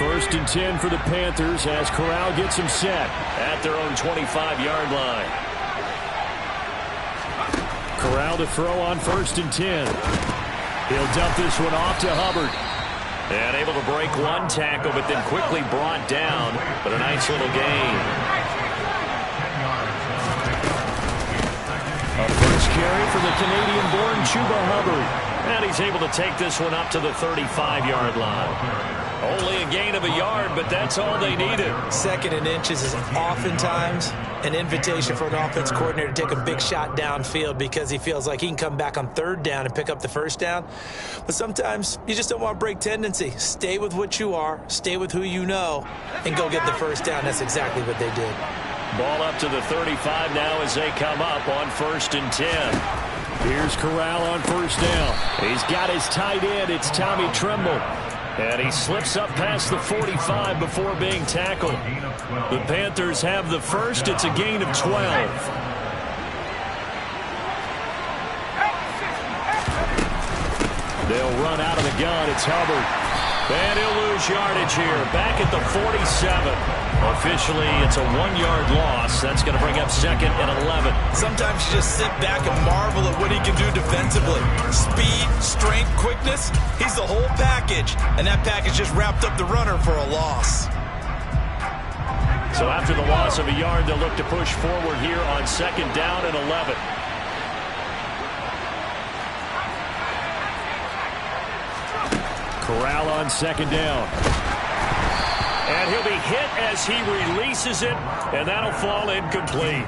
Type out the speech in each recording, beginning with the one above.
First and 10 for the Panthers as Corral gets them set at their own 25-yard line. Corral to throw on first and 10. He'll dump this one off to Hubbard. And able to break one tackle, but then quickly brought down. But a nice little gain. A first carry for the Canadian-born Chuba Hubbard. And he's able to take this one up to the 35-yard line. Only a gain of a yard, but that's all they needed. Second and inches is oftentimes an invitation for an offense coordinator to take a big shot downfield because he feels like he can come back on third down and pick up the first down. But sometimes you just don't want to break tendency. Stay with what you are, stay with who you know, and go get the first down. That's exactly what they did. Ball up to the 35 now as they come up on first and 10. Here's Corral on first down. He's got his tight end. It's Tommy Tremble. And he slips up past the 45 before being tackled. The Panthers have the first. It's a gain of 12. They'll run out of the gun. It's Hubbard. And he'll lose yardage here. Back at the 47. Officially, it's a 1-yard loss. That's going to bring up second and 11. Sometimes you just sit back and marvel at what he can do defensively. Speed, strength, quickness. He's the whole package. And that package just wrapped up the runner for a loss. So after the loss of a yard, they'll look to push forward here on second down and 11. Corral on second down. And he'll be hit as he releases it, and that'll fall incomplete.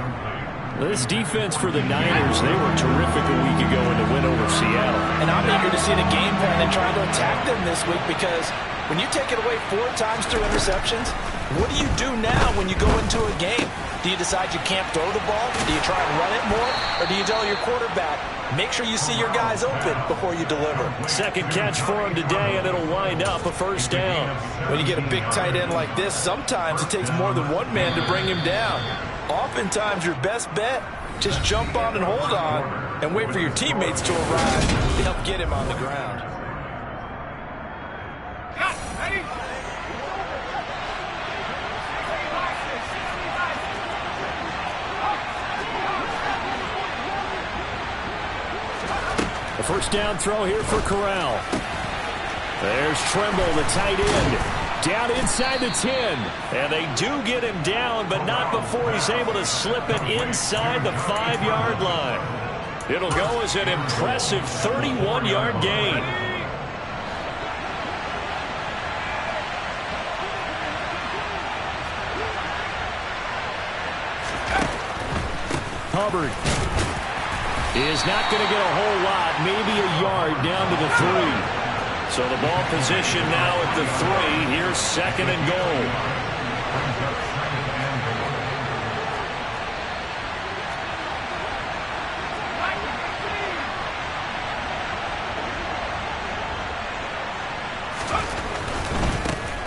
This defense for the Niners, they were terrific a week ago in the win over Seattle. And I'm eager to see the game plan and try to attack them this week because when you take it away 4 times through interceptions, what do you do now when you go into a game? Do you decide you can't throw the ball? Do you try and run it more? Or do you tell your quarterback, make sure you see your guys open before you deliver? Second catch for him today, and it'll wind up a first down. When you get a big tight end like this, sometimes it takes more than one man to bring him down. Oftentimes, your best bet, just jump on and hold on and wait for your teammates to arrive to help get him on the ground. A first down throw here for Corral. There's Tremble, the tight end. Down inside the 10. And they do get him down, but not before he's able to slip it inside the 5-yard line. It'll go as an impressive 31-yard gain. Hubbard is not going to get a whole lot, maybe a yard down to the 3. So the ball position now at the 3. Here's second and goal.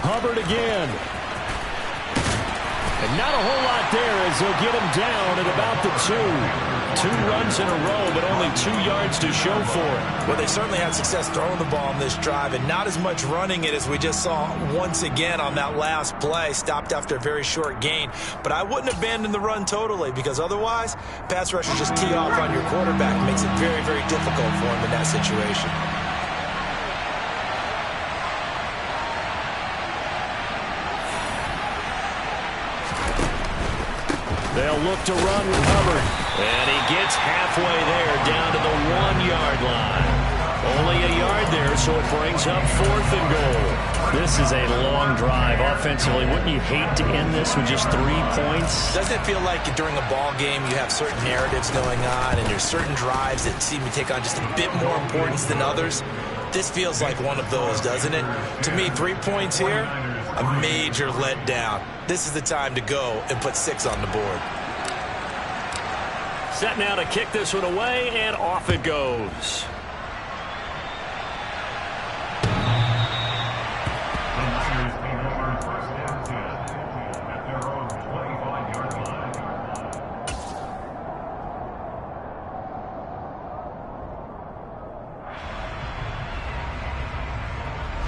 Hubbard again. And not a whole lot there as they'll get him down at about the 2. 2 runs in a row, but only 2 yards to show for it. Well, they certainly had success throwing the ball on this drive, and not as much running it as we just saw once again on that last play. Stopped after a very short gain. But I wouldn't abandon the run totally, because otherwise, pass rushers just tee off on your quarterback. It makes it very, very difficult for him in that situation. They'll look to run with Hubbard. And he gets halfway there, down to the 1-yard line. Only a yard there, so it brings up fourth and goal. This is a long drive offensively. Wouldn't you hate to end this with just 3 points? Doesn't it feel like during a ball game you have certain narratives going on and there's certain drives that seem to take on just a bit more importance than others? This feels like one of those, doesn't it? To me, 3 points here, a major letdown. This is the time to go and put 6 on the board. Set now to kick this one away, and off it goes.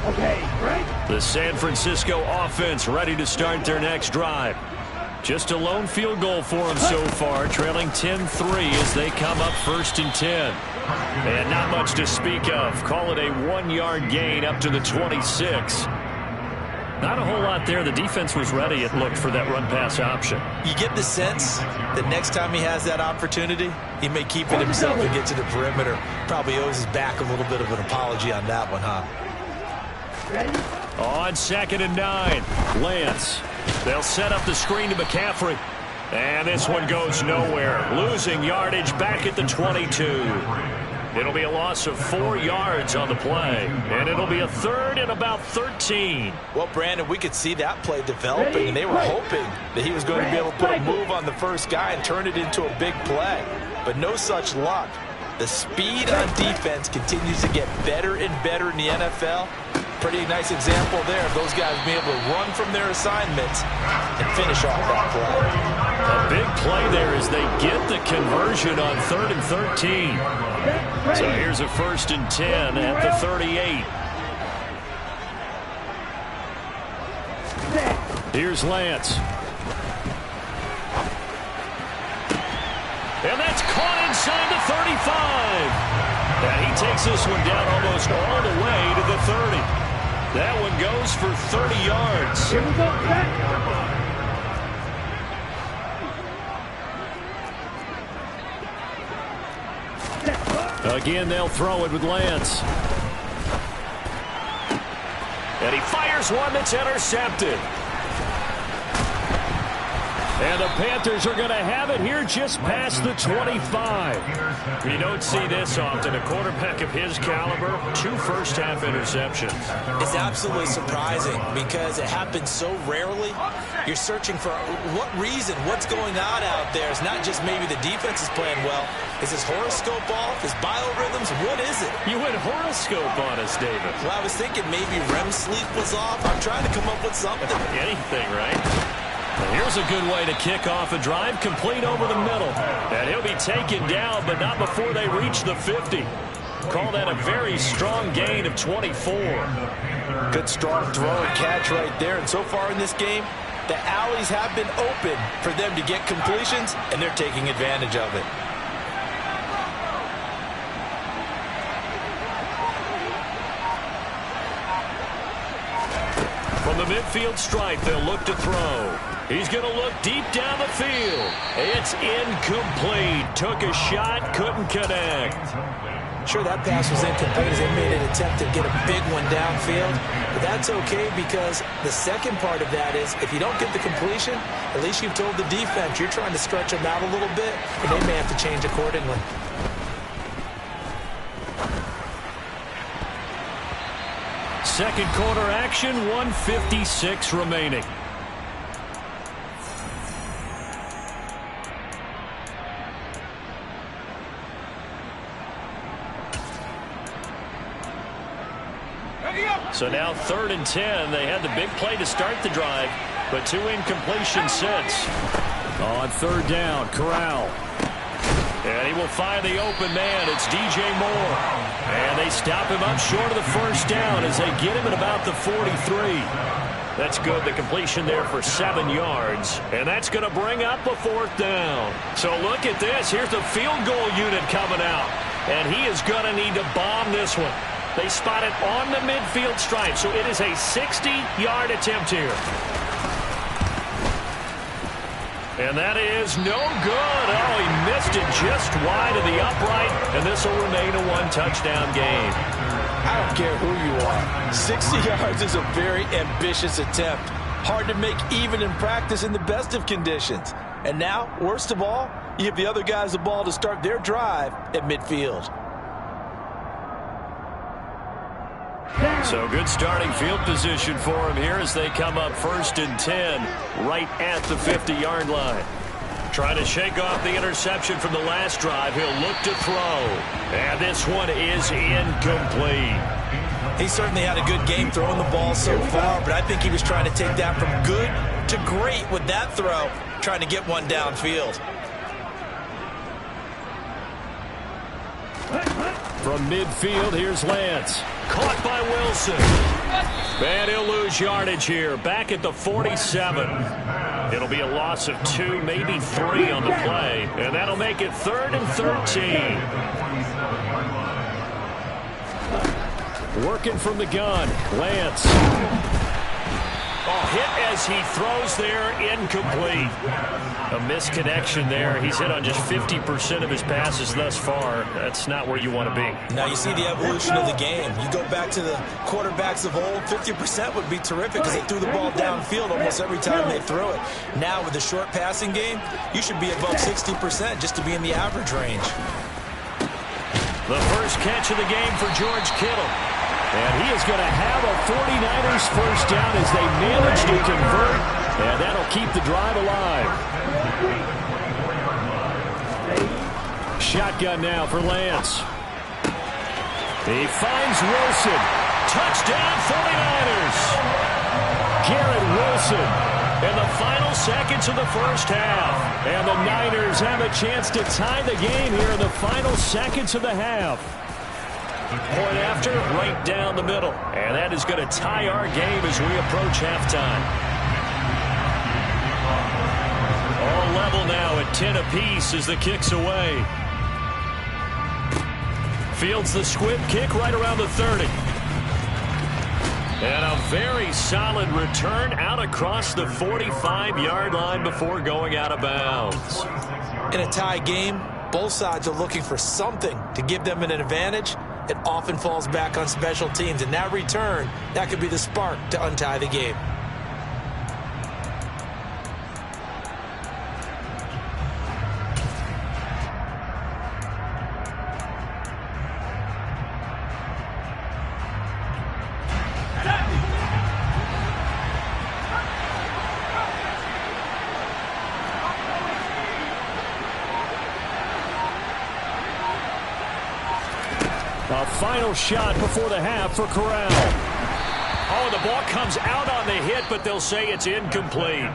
Okay, right? The San Francisco offense ready to start their next drive. Just a lone field goal for them so far, trailing 10-3 as they come up 1st and 10. And not much to speak of. Call it a 1-yard gain up to the 26. Not a whole lot there. The defense was ready, it looked, for that run-pass option. You get the sense that next time he has that opportunity, he may keep it himself and get to the perimeter. Probably owes his back a little bit of an apology on that one, huh? On 2nd and 9, Lance. They'll set up the screen to McCaffrey. And this one goes nowhere. Losing yardage back at the 22. It'll be a loss of 4 yards on the play. And it'll be a 3rd and about 13. Well, Brandon, we could see that play developing, and they were hoping that he was going to be able to put a move on the first guy and turn it into a big play. But no such luck. The speed on defense continues to get better and better in the NFL. Pretty nice example there of those guys being able to run from their assignments and finish off that play. A big play there as they get the conversion on 3rd and 13. So here's a 1st and 10 at the 38. Here's Lance. And that's caught inside the 35. And he takes this one down almost all the way to the 30. That one goes for 30 yards. Here we go. Again, they'll throw it with Lance. And he fires one that's intercepted. And the Panthers are going to have it here just past the 25. You don't see this often. A quarterback of his caliber, 2 first-half interceptions. It's absolutely surprising because it happens so rarely. You're searching for what reason, what's going on out there. It's not just maybe the defense is playing well. Is his horoscope off? His biorhythms? What is it? You went horoscope on us, David. Well, I was thinking maybe REM sleep was off. I'm trying to come up with something. Anything, right? Here's a good way to kick off a drive, complete over the middle. And he'll be taken down, but not before they reach the 50. Call that a very strong gain of 24. Good strong throw and catch right there. And so far in this game, the alleys have been open for them to get completions, and they're taking advantage of it. From the midfield stripe, they'll look to throw. He's going to look deep down the field. It's incomplete. Took a shot, couldn't connect. Sure, that pass was incomplete as they made an attempt to get a big one downfield. But that's okay because the second part of that is if you don't get the completion, at least you've told the defense you're trying to stretch them out a little bit, and they may have to change accordingly. Second quarter action, 1:56 remaining. So now 3rd and 10. They had the big play to start the drive, but 2 incompletions since. On 3rd down, Corral. And he will find the open man. It's DJ Moore. And they stop him up short of the first down as they get him at about the 43. That's good. The completion there for 7 yards. And that's going to bring up a 4th down. So look at this. Here's the field goal unit coming out. And he is going to need to bomb this one. They spot it on the midfield stripe. So it is a 60-yard attempt here. And that is no good. Oh, he missed it just wide of the upright. And this will remain a 1-touchdown game. I don't care who you are. 60 yards is a very ambitious attempt. Hard to make even in practice in the best of conditions. And now, worst of all, you give the other guys the ball to start their drive at midfield. So good starting field position for him here as they come up 1st and 10 right at the 50-yard line. Trying to shake off the interception from the last drive. He'll look to throw. And this one is incomplete. He certainly had a good game throwing the ball so far, but I think he was trying to take that from good to great with that throw, trying to get one downfield. From midfield, here's Lance. Caught by Wilson. And he'll lose yardage here. Back at the 47. It'll be a loss of 2, maybe 3 on the play. And that'll make it 3rd and 13. Working from the gun. Lance. Hit as he throws there, incomplete. A misconnection there. He's hit on just 50% of his passes thus far. That's not where you want to be. Now you see the evolution of the game. You go back to the quarterbacks of old, 50% would be terrific because they threw the ball downfield almost every time they threw it. Now with the short passing game, you should be above 60% just to be in the average range. The first catch of the game for George Kittle. And he is going to have a 49ers first down as they manage to convert. And that'll keep the drive alive. Shotgun now for Lance. He finds Wilson. Touchdown 49ers. Garrett Wilson in the final seconds of the first half. And the Niners have a chance to tie the game here in the final seconds of the half. Point after, right down the middle. And that is going to tie our game as we approach halftime. All level now at 10 apiece as the kick's away. Fields the squib kick right around the 30. And a very solid return out across the 45-yard line before going out of bounds. In a tie game, both sides are looking for something to give them an advantage. It often falls back on special teams, and that return, that could be the spark to untie the game. A final shot before the half for Corral. Oh, the ball comes out on the hit, but they'll say it's incomplete.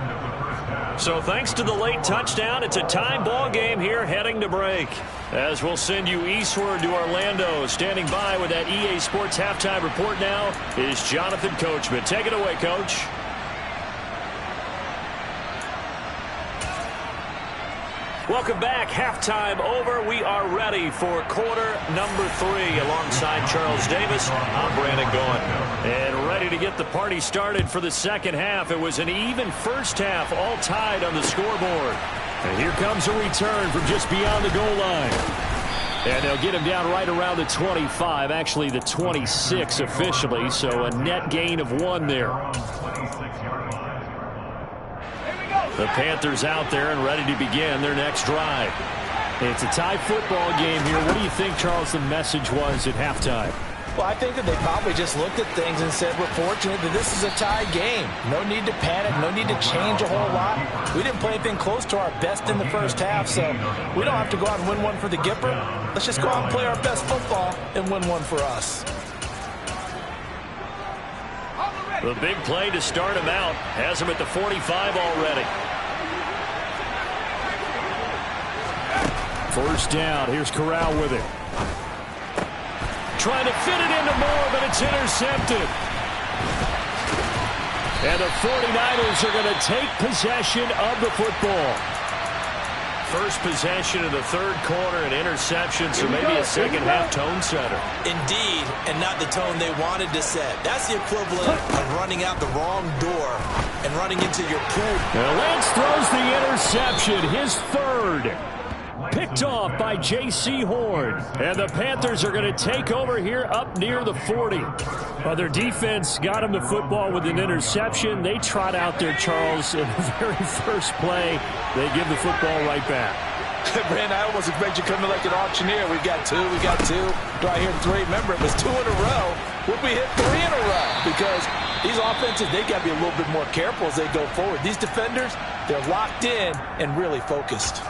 So thanks to the late touchdown, it's a tie ball game here heading to break. As we'll send you eastward to Orlando. Standing by with that EA Sports halftime report now is Jonathan Coachman. Take it away, Coach. Welcome back. Halftime over. We are ready for quarter number 3 alongside Charles Davis. I'm Brandon Goen. And ready to get the party started for the second half. It was an even first half, all tied on the scoreboard. And here comes a return from just beyond the goal line. And they'll get him down right around the 25, actually the 26 officially, so a net gain of 1 there. The Panthers out there and ready to begin their next drive. It's a tie football game here. What do you think, Charles, the message was at halftime? Well, I think that they probably just looked at things and said, we're fortunate that this is a tie game. No need to panic. No need to change a whole lot. We didn't play anything close to our best in the first half, so we don't have to go out and win one for the Gipper. Let's just go out and play our best football and win one for us. The big play to start him out has him at the 45 already. First down. Here's Corral with it. Trying to fit it into Moore, but it's intercepted. And the 49ers are going to take possession of the football. First possession of the third quarter, an interception, so maybe a second-half tone setter. Indeed, and not the tone they wanted to set. That's the equivalent of running out the wrong door and running into your pool. And Lance throws the interception, his third. Picked off by J.C. Horn. And the Panthers are going to take over here up near the 40. Well, their defense got him the football with an interception. They trot out there, Charles, in the very first play. They give the football right back. Brandon, I almost expect you coming like an auctioneer. We got two. Do I hear 3? Remember, it was 2 in a row. Would we hit 3 in a row? Because these offenses, they got to be a little bit more careful as they go forward. These defenders, they're locked in and really focused.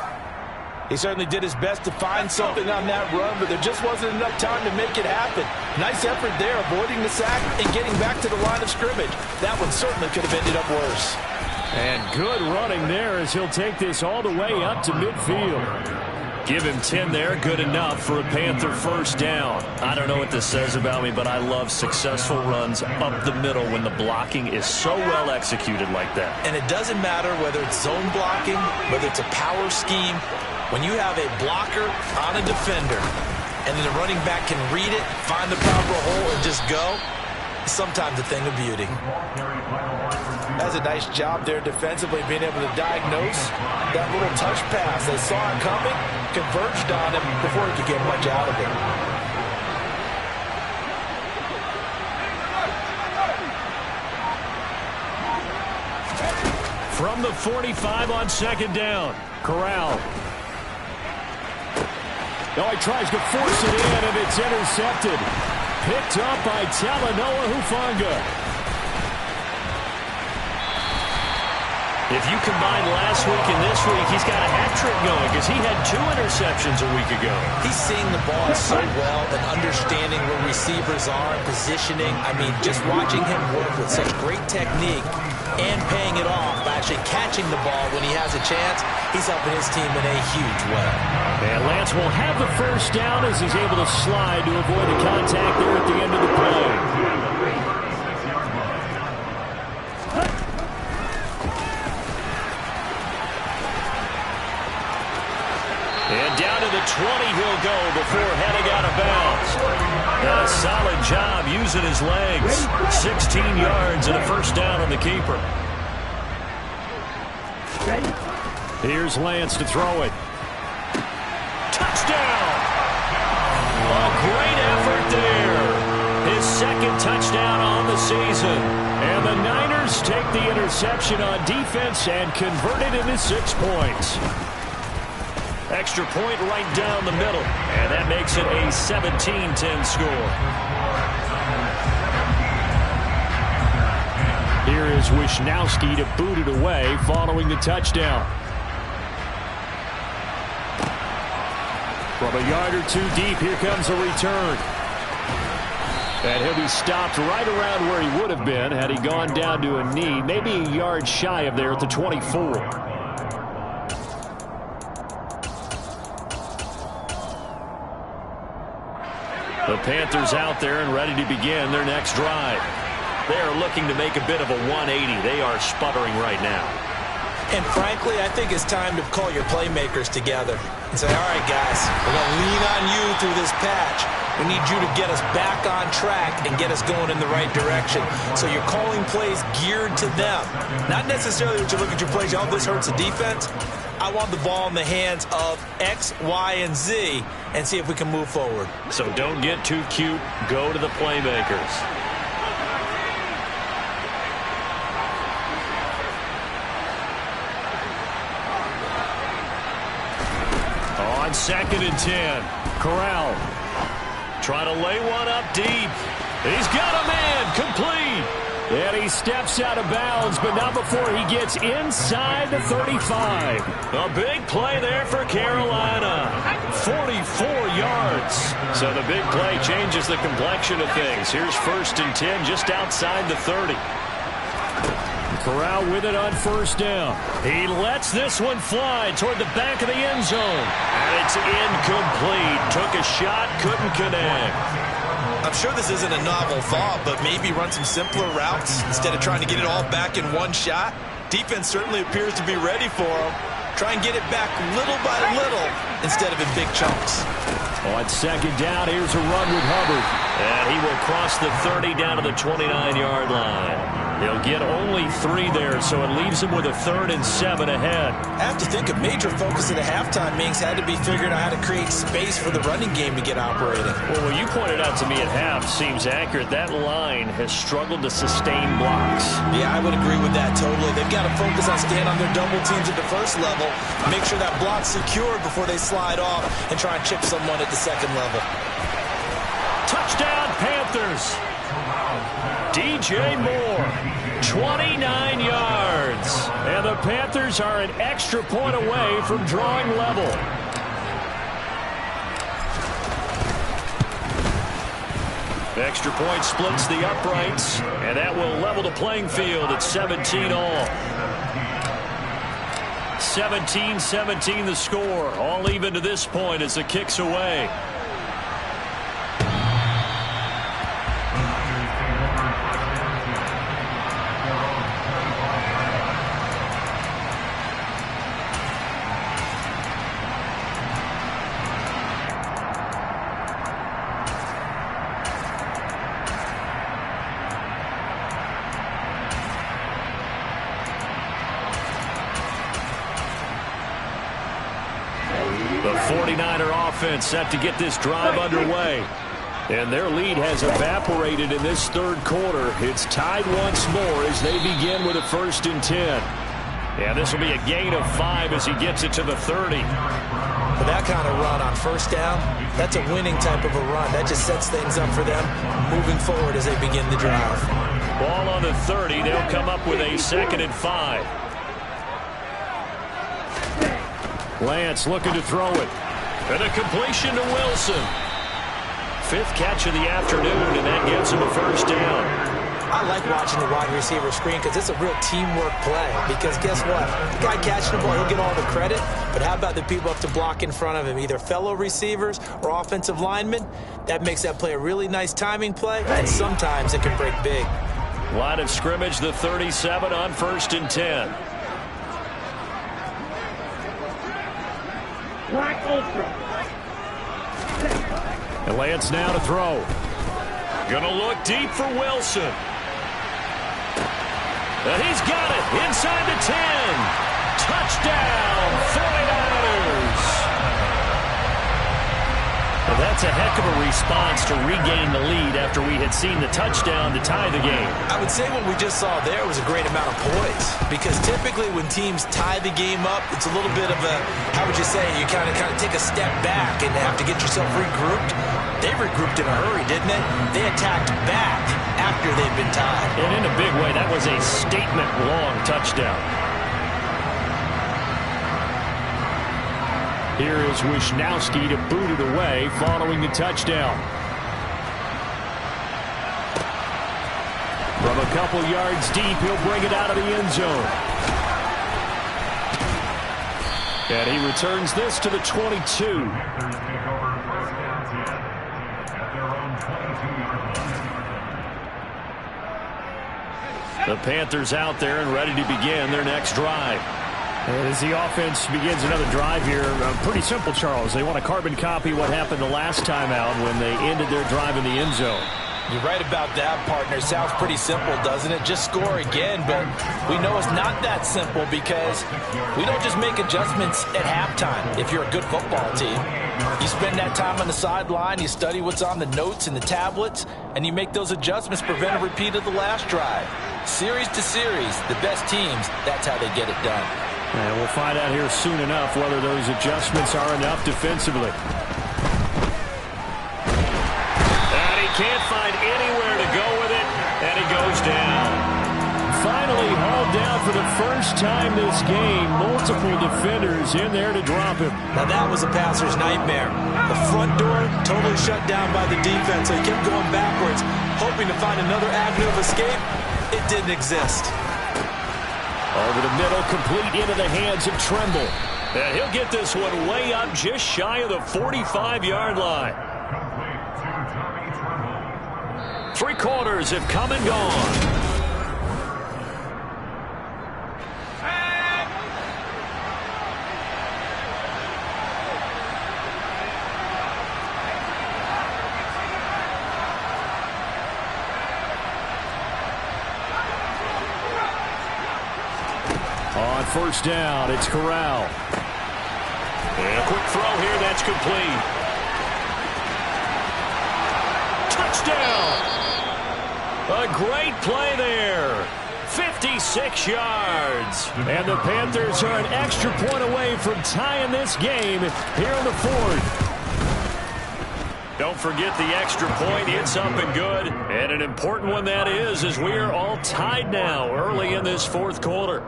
He certainly did his best to find something on that run, but there just wasn't enough time to make it happen. Nice effort there, avoiding the sack and getting back to the line of scrimmage. That one certainly could have ended up worse. And good running there as he'll take this all the way up to midfield. Give him 10 there, good enough for a Panther first down. I don't know what this says about me, but I love successful runs up the middle when the blocking is so well executed like that. And it doesn't matter whether it's zone blocking, whether it's a power scheme. When you have a blocker on a defender, and then the running back can read it, find the proper hole, and just go, sometimes a thing of beauty. That's a nice job there defensively, being able to diagnose that little touch pass. They saw it coming, converged on him before he could get much out of it. From the 45 on second down, Corral. Oh, he tries to force it in, and it's intercepted. Picked up by Talanoa Hufanga. If you combine last week and this week, he's got a hat trick going because he had 2 interceptions a week ago. He's seeing the ball so well and understanding where receivers are and positioning. I mean, just watching him work with such great technique and paying it off by actually catching the ball when he has a chance, he's helping his team in a huge way. And Lance will have the first down as he's able to slide to avoid the contact there at the end of the play. And down to the 20 he'll go before heading out of bounds. And a solid job using his legs. 16 yards and a first down on the keeper. Here's Lance to throw it. Touchdown! A great effort there. His second touchdown on the season. And the Niners take the interception on defense and convert it into 6 points. Extra point right down the middle. And that makes it a 17-10 score. Here is Wisnowski to boot it away following the touchdown. From a yard or 2 deep, here comes a return. And he'll be stopped right around where he would have been had he gone down to a knee, maybe a yard shy of there at the 24. The Panthers out there and ready to begin their next drive. They are looking to make a bit of a 180. They are sputtering right now. And frankly, I think it's time to call your playmakers together and say, all right, guys, we're going to lean on you through this patch. We need you to get us back on track and get us going in the right direction. So you're calling plays geared to them. Not necessarily that you look at your plays, oh, this hurts the defense. I want the ball in the hands of X, Y, and Z and see if we can move forward. So don't get too cute. Go to the playmakers. On second and 10, Corral. Trying to lay one up deep. He's got a man, complete. And he steps out of bounds, but not before he gets inside the 35. A big play there for Carolina. 44 yards. So the big play changes the complexion of things. Here's first and 10 just outside the 30. Corral with it on first down. He lets this one fly toward the back of the end zone. And it's incomplete. Took a shot, couldn't connect. I'm sure this isn't a novel thought, but maybe run some simpler routes instead of trying to get it all back in one shot. Defense certainly appears to be ready for him. Try and get it back little by little instead of in big chunks. On second down, here's a run with Hubbard. And he will cross the 30 down to the 29-yard line. He'll get only 3 there, so it leaves him with a 3rd and 7 ahead. I have to think a major focus at the halftime means had to be figuring out how to create space for the running game to get operating. Well, what you pointed out to me at half seems accurate. That line has struggled to sustain blocks. Yeah, I would agree with that totally. They've got to focus on staying on their double teams at the first level, make sure that block's secured before they slide off, and try and chip someone at the second level. Touchdown, Panthers. DJ Moore, 29 yards. And the Panthers are an extra point away from drawing level. Extra point splits the uprights, and that will level the playing field at 17 all. 17-17 the score. All even to this point as the kick's away. The 49er offense set to get this drive underway. And their lead has evaporated in this third quarter. It's tied once more as they begin with a 1st and 10. And this will be a gain of 5 as he gets it to the 30. For that kind of run on 1st down, that's a winning type of a run. That just sets things up for them moving forward as they begin the drive. Ball on the 30. They'll come up with a 2nd and 5. Lance looking to throw it. And a completion to Wilson. 5th catch of the afternoon, and that gets him a 1st down. I like watching the wide receiver screen because it's a real teamwork play. Because guess what? The guy catching the ball, he'll get all the credit. But how about the people up to block in front of him, either fellow receivers or offensive linemen? That makes that play a really nice timing play, and sometimes it can break big. Line of scrimmage, the 37 on 1st and 10. And Lance now to throw. Gonna look deep for Wilson. And he's got it inside the 10. Touchdown, 49ers. Well, that's a heck of a response to regain the lead after we had seen the touchdown to tie the game. I would say what we just saw there was a great amount of poise, because typically when teams tie the game up, it's a little bit of a, how would you say, you kind of take a step back and have to get yourself regrouped. They regrouped in a hurry, didn't they? They attacked back after they'd been tied. And in a big way, that was a statement-long touchdown. Here is Wisnowski to boot it away following the touchdown. From a couple yards deep, he'll bring it out of the end zone. And he returns this to the 22. The Panthers out there and ready to begin their next drive. And as the offense begins another drive here, pretty simple, Charles. They want to carbon copy what happened the last time out when they ended their drive in the end zone. You're right about that, partner. Sounds pretty simple, doesn't it? Just score again, but we know it's not that simple because we don't just make adjustments at halftime if you're a good football team. You spend that time on the sideline, you study what's on the notes and the tablets, and you make those adjustments, prevent a repeat of the last drive. Series to series, the best teams, that's how they get it done. And we'll find out here soon enough whether those adjustments are enough defensively. And he can't find anywhere to go with it, and he goes down. Finally hauled down for the first time this game. Multiple defenders in there to drop him. Now that was a passer's nightmare. The front door totally shut down by the defense, so he kept going backwards, hoping to find another avenue of escape. It didn't exist. Over the middle, complete into the hands of Tremble. And he'll get this one way up just shy of the 45-yard line. 3 quarters have come and gone. On 1st down, it's Corral. And a quick throw here, that's complete. Touchdown! A great play there. 56 yards. And the Panthers are an extra point away from tying this game here in the 4th. Don't forget the extra point. It's up and good. And an important one that is, as we are all tied now early in this 4th quarter.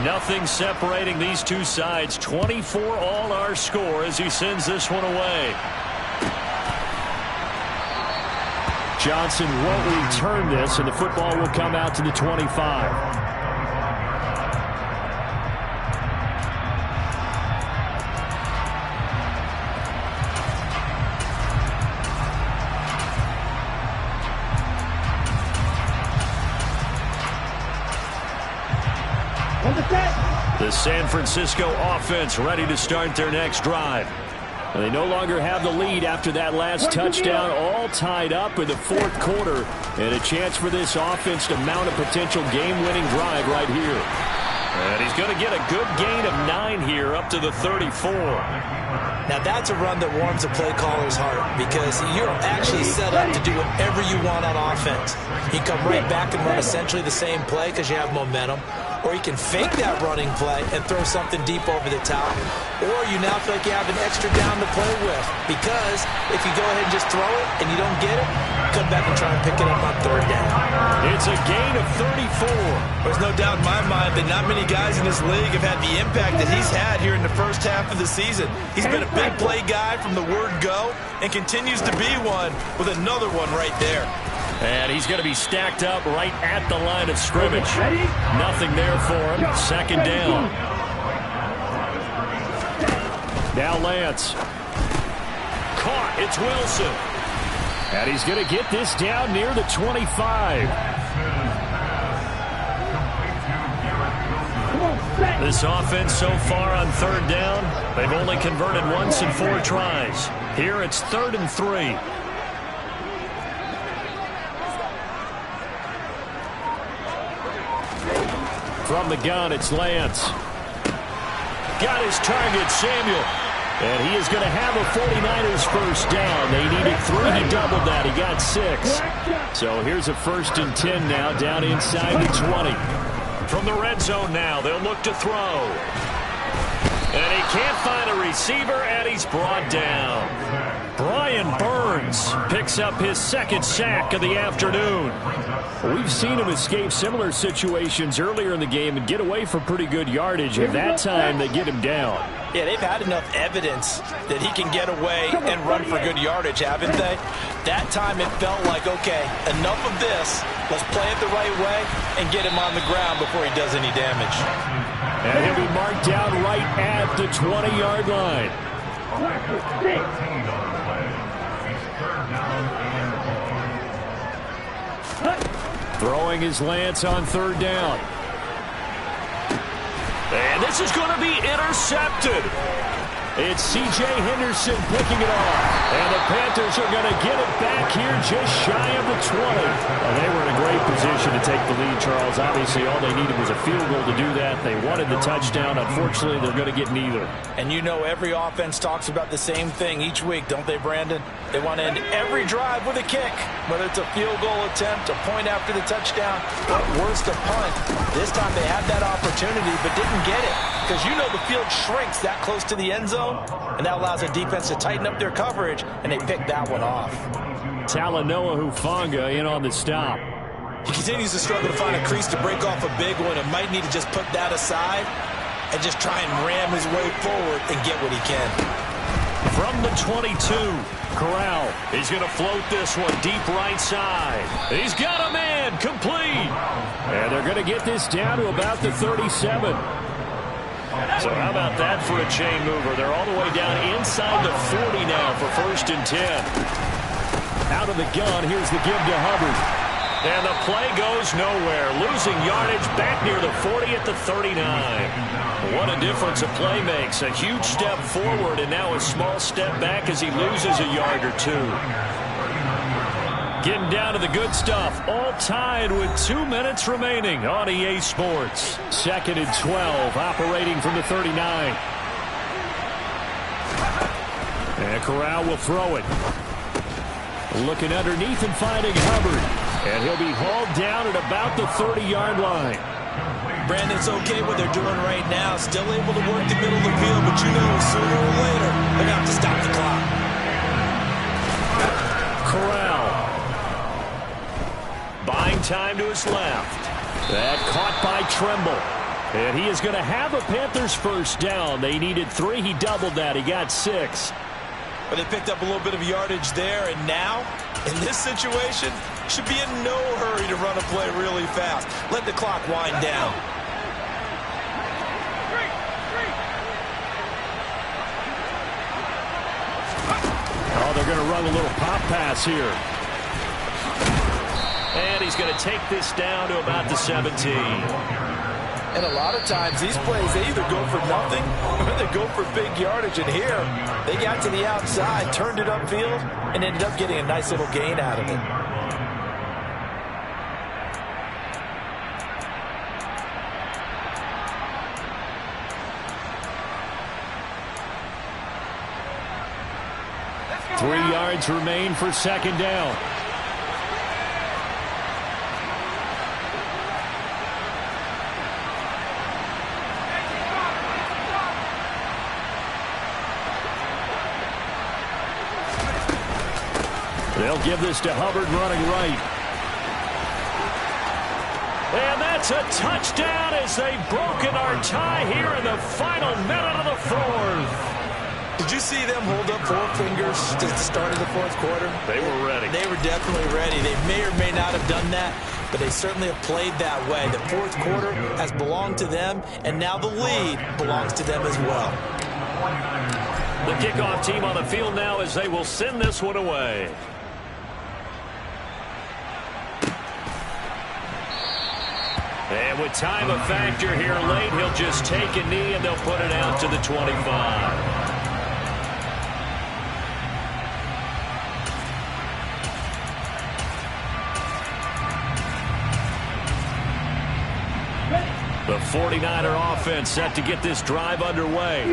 Nothing separating these two sides. 24 all our score as he sends this one away. Johnson won't return this, and the football will come out to the 25. The San Francisco offense ready to start their next drive. They no longer have the lead after that last touchdown, all tied up in the fourth quarter, and a chance for this offense to mount a potential game-winning drive right here. And he's going to get a good gain of 9 here up to the 34. Now that's a run that warms a play caller's heart because you're actually set up to do whatever you want on offense. You come right back and run essentially the same play because you have momentum, or you can fake that running play and throw something deep over the top, or you now feel like you have an extra down to play with because if you go ahead and just throw it and you don't get it, come back and try and pick it up on third down. It's a gain of 34. There's no doubt in my mind that not many guys in this league have had the impact that he's had here in the first half of the season. He's been a big play guy from the word go and continues to be one with another one right there. And he's going to be stacked up right at the line of scrimmage. Nothing there for him. Second down. Now Lance. Caught. It's Wilson. And he's going to get this down near the 25. This offense so far on third down, they've only converted once in 4 tries. Here it's 3rd and 3. From the gun, it's Lance. Got his target, Samuel. And he is going to have a 49ers first down. They needed 3. He doubled that. He got 6. So here's a 1st and 10 now, down inside the 20. From the red zone now, they'll look to throw. And he can't find a receiver, and he's brought down. Brian Burns picks up his 2nd sack of the afternoon. We've seen him escape similar situations earlier in the game and get away for pretty good yardage. At that time, they get him down. Yeah, they've had enough evidence that he can get away and run for good yardage, haven't they? That time it felt like, okay, enough of this. Let's play it the right way and get him on the ground before he does any damage. And he'll be marked down right at the 20-yard line. Throwing his Lance on 3rd down. And this is going to be intercepted. It's C.J. Henderson picking it off. And the Panthers are going to get it back here just shy of the 20. They were in a great position to take the lead, Charles. Obviously, all they needed was a field goal to do that. They wanted the touchdown. Unfortunately, they're going to get neither. And you know every offense talks about the same thing each week, don't they, Brandon? They want to end every drive with a kick, whether it's a field goal attempt, a point after the touchdown, or worse, a punt. This time they had that opportunity but didn't get it because you know the field shrinks that close to the end zone, and that allows the defense to tighten up their coverage, and they picked that one off. Talanoa Hufanga in on the stop. He continues to struggle to find a crease to break off a big one and might need to just put that aside and just try and ram his way forward and get what he can. From the 22, Corral. He's going to float this one deep right side. He's got a man complete. And they're going to get this down to about the 37. So how about that for a chain mover? They're all the way down inside the 40 now for 1st and 10. Out of the gun, here's the give to Hubbard. And the play goes nowhere. Losing yardage back near the 40 at the 39. What a difference a play makes. A huge step forward and now a small step back as he loses a yard or 2. Getting down to the good stuff. All tied with 2 minutes remaining on EA Sports. 2nd and 12, operating from the 39. And Corral will throw it. Looking underneath and finding Hubbard. And he'll be hauled down at about the 30-yard line. Brandon, it's okay what they're doing right now. Still able to work the middle of the field, but you know sooner or later they're going to have to stop the clock. Corral. Buying time to his left. That caught by Tremble. And he is going to have a Panthers first down. They needed 3. He doubled that. He got 6. But they picked up a little bit of yardage there, and now, in this situation, should be in no hurry to run a play really fast. Let the clock wind down. Oh, they're going to run a little pop pass here. And he's going to take this down to about the 17. And a lot of times, these plays, they either go for nothing or they go for big yardage. And here, they got to the outside, turned it upfield, and ended up getting a nice little gain out of it. Three yards remain for second down. They'll give this to Hubbard running right. And that's a touchdown as they've broken our tie here in the final minute of the fourth. Did you see them hold up four fingers at the start of the fourth quarter? They were ready. They were definitely ready. They may or may not have done that, but they certainly have played that way. The fourth quarter has belonged to them, and now the lead belongs to them as well. The kickoff team on the field now as they will send this one away. And with time a factor here late, he'll just take a knee and they'll put it out to the 25. The 49er offense set to get this drive underway.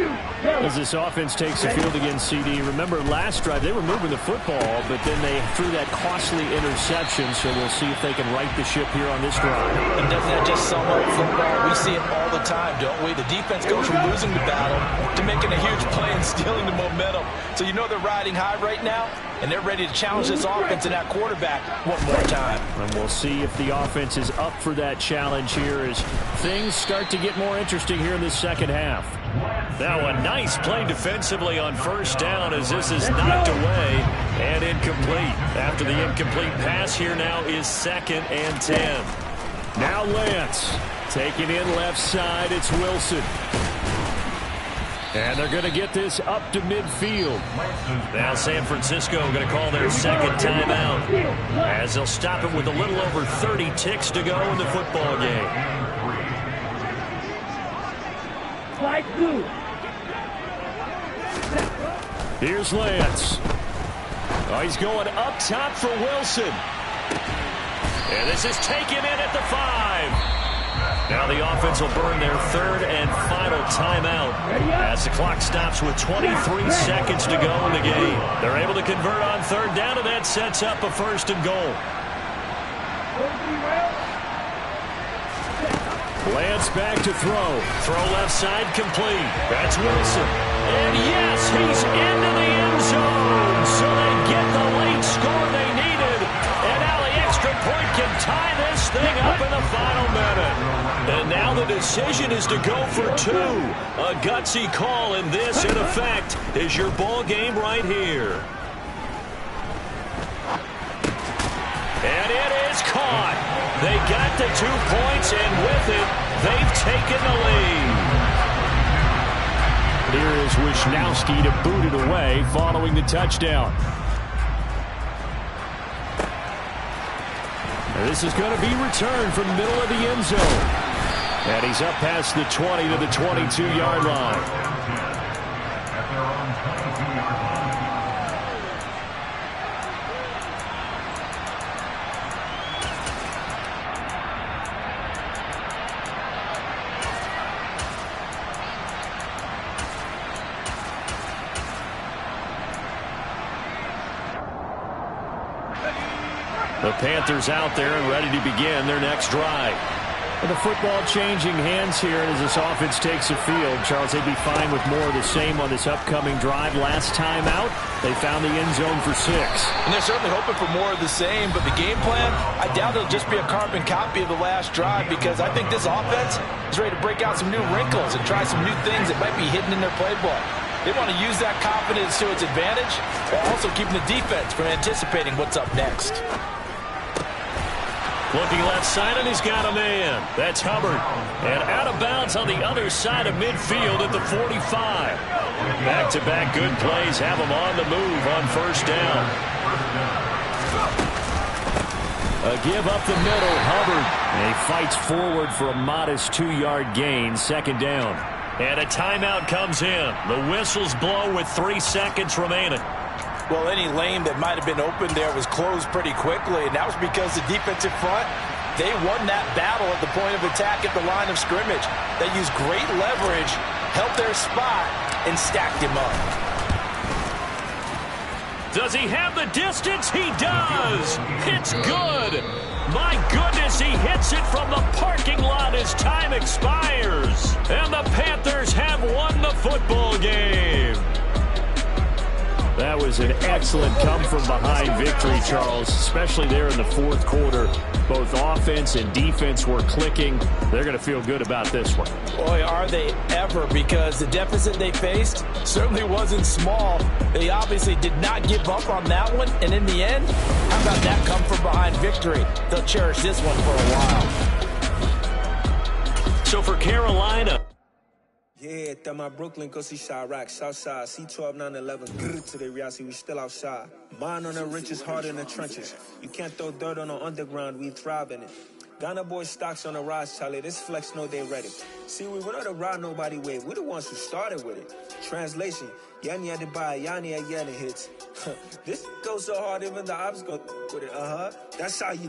As this offense takes the field against CD, remember last drive they were moving the football, but then they threw that costly interception, so we'll see if they can right the ship here on this drive. And doesn't that just sum up football? We see it all the time, don't we? The defense goes from losing the battle to making a huge play and stealing the momentum. So you know they're riding high right now, and they're ready to challenge this offense and that quarterback one more time. And we'll see if the offense is up for that challenge here as things start to get more interesting here in this second half. Now a nice play defensively on first down as this is knocked away and incomplete. After the incomplete pass, here now is 2nd and 10. Now Lance taking in left side. It's Wilson. And they're going to get this up to midfield. Now San Francisco going to call their second timeout as they'll stop it with a little over 30 ticks to go in the football game. Here's Lance. Oh, he's going up top for Wilson. And this is taken in at the 5. Now the offense will burn their third and final timeout as the clock stops with 23 seconds to go in the game. They're able to convert on third down, and that sets up a 1st and goal. Lance back to throw. Throw left side complete. That's Wilson. And yes, he's into the end zone. So they get the late score they needed. And now the extra point can tie this thing up in the final minute. And now the decision is to go for 2. A gutsy call, and this, in effect, is your ball game right here. And it is caught. They got the 2 points, and with it, they've taken the lead. Here is Wisnowski to boot it away following the touchdown. And this is going to be returned from the middle of the end zone. And he's up past the 20 to the 22-yard line. The Panthers out there and ready to begin their next drive. And the football changing hands here as this offense takes the field. Charles, they'd be fine with more of the same on this upcoming drive. Last time out, they found the end zone for 6. And they're certainly hoping for more of the same, but the game plan, I doubt it'll just be a carbon copy of the last drive because I think this offense is ready to break out some new wrinkles and try some new things that might be hidden in their playbook. They want to use that confidence to its advantage while also keeping the defense from anticipating what's up next. Looking left side, and he's got a man. That's Hubbard. And out of bounds on the other side of midfield at the 45. Back-to-back good plays have him on the move on first down. A give up the middle, Hubbard. And he fights forward for a modest 2-yard gain, second down. And a timeout comes in. The whistles blow with 3 seconds remaining. Well, any lane that might have been open there was closed pretty quickly, and that was because the defensive front, they won that battle at the point of attack at the line of scrimmage. They used great leverage, held their spot, and stacked him up. Does he have the distance? He does. It's good. My goodness, he hits it from the parking lot as time expires. And the Panthers have won the football game. That was an excellent come-from-behind victory, Charles, especially there in the fourth quarter. Both offense and defense were clicking. They're going to feel good about this one. Boy, are they ever, because the deficit they faced certainly wasn't small. They obviously did not give up on that one, and in the end, how about that come-from-behind victory? They'll cherish this one for a while. So for Carolina... Yeah, that my Brooklyn go see Chirac, Southside, C12, 911, to the reality, we still outside. Mine on the riches, heart in the trenches. You can't throw dirt on the underground, we thrive in it. Ghana boys stocks on the rise, Charlie, this flex know they ready. See, we were not the ride nobody wave, we the ones who started with it. Translation, Yanni had to buy, Yanni had Yanni hits. This goes so hard, even the ops go with it, That's how you